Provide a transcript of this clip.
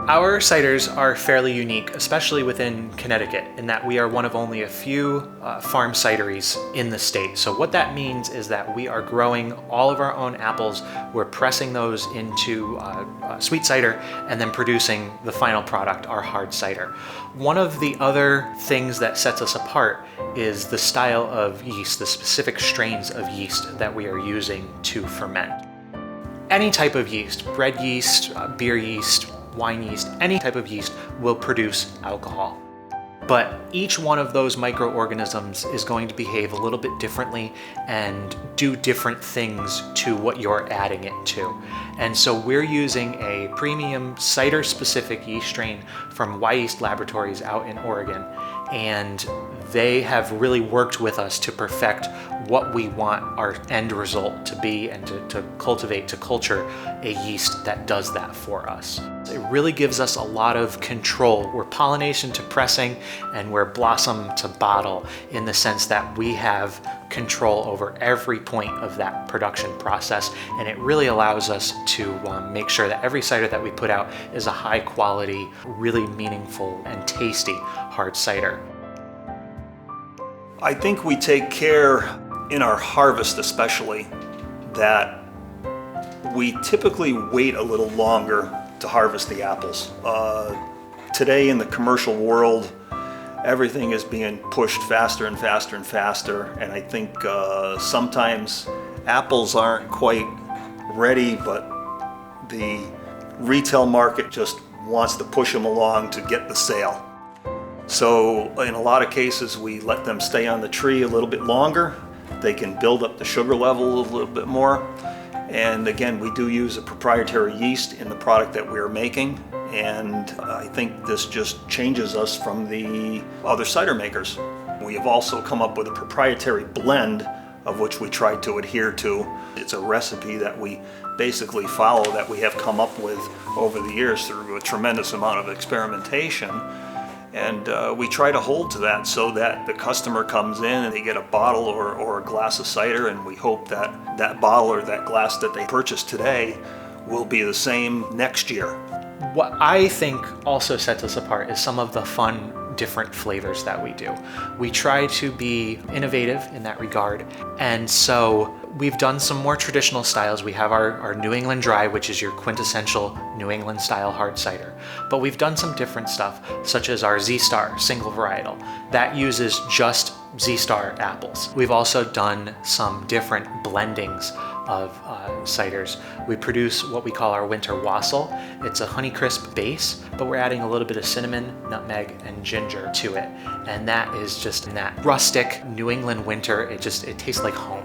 Our ciders are fairly unique, especially within Connecticut, in that we are one of only a few farm cideries in the state. So what that means is that we are growing all of our own apples, we're pressing those into sweet cider, and then producing the final product, our hard cider. One of the other things that sets us apart is the style of yeast, the specific strains of yeast that we are using to ferment. Any type of yeast, bread yeast, beer yeast, wine yeast, any type of yeast will produce alcohol. But each one of those microorganisms is going to behave a little bit differently and do different things to what you're adding it to. And so we're using a premium cider-specific yeast strain from Y Yeast Laboratories out in Oregon. And they have really worked with us to perfect what we want our end result to be and to cultivate, to culture a yeast that does that for us. It really gives us a lot of control. We're pollination to pressing and we're blossom to bottle, in the sense that we have control over every point of that production process, and it really allows us to make sure that every cider that we put out is a high quality, really meaningful and tasty hard cider. I think we take care in our harvest especially that we typically wait a little longer to harvest the apples. Today in the commercial world, everything is being pushed faster and faster and faster, and I think sometimes apples aren't quite ready, but the retail market just wants to push them along to get the sale. So in a lot of cases we let them stay on the tree a little bit longer. They can build up the sugar level a little bit more. And again, we do use a proprietary yeast in the product that we're making, and I think this just changes us from the other cider makers. We have also come up with a proprietary blend of which we try to adhere to. It's a recipe that we basically follow, that we have come up with over the years through a tremendous amount of experimentation. And we try to hold to that so that the customer comes in and they get a bottle or a glass of cider, and we hope that that bottle or that glass that they purchase today will be the same next year. What I think also sets us apart is some of the fun, different flavors that we do. We try to be innovative in that regard, and so we've done some more traditional styles. We have our New England Dry, which is your quintessential New England style hard cider. But we've done some different stuff, such as our Z-Star single varietal. That uses just Z-Star apples. We've also done some different blendings of ciders. We produce what we call our winter wassail. It's a Honeycrisp base, but we're adding a little bit of cinnamon, nutmeg, and ginger to it. And that is just in that rustic New England winter, it tastes like home.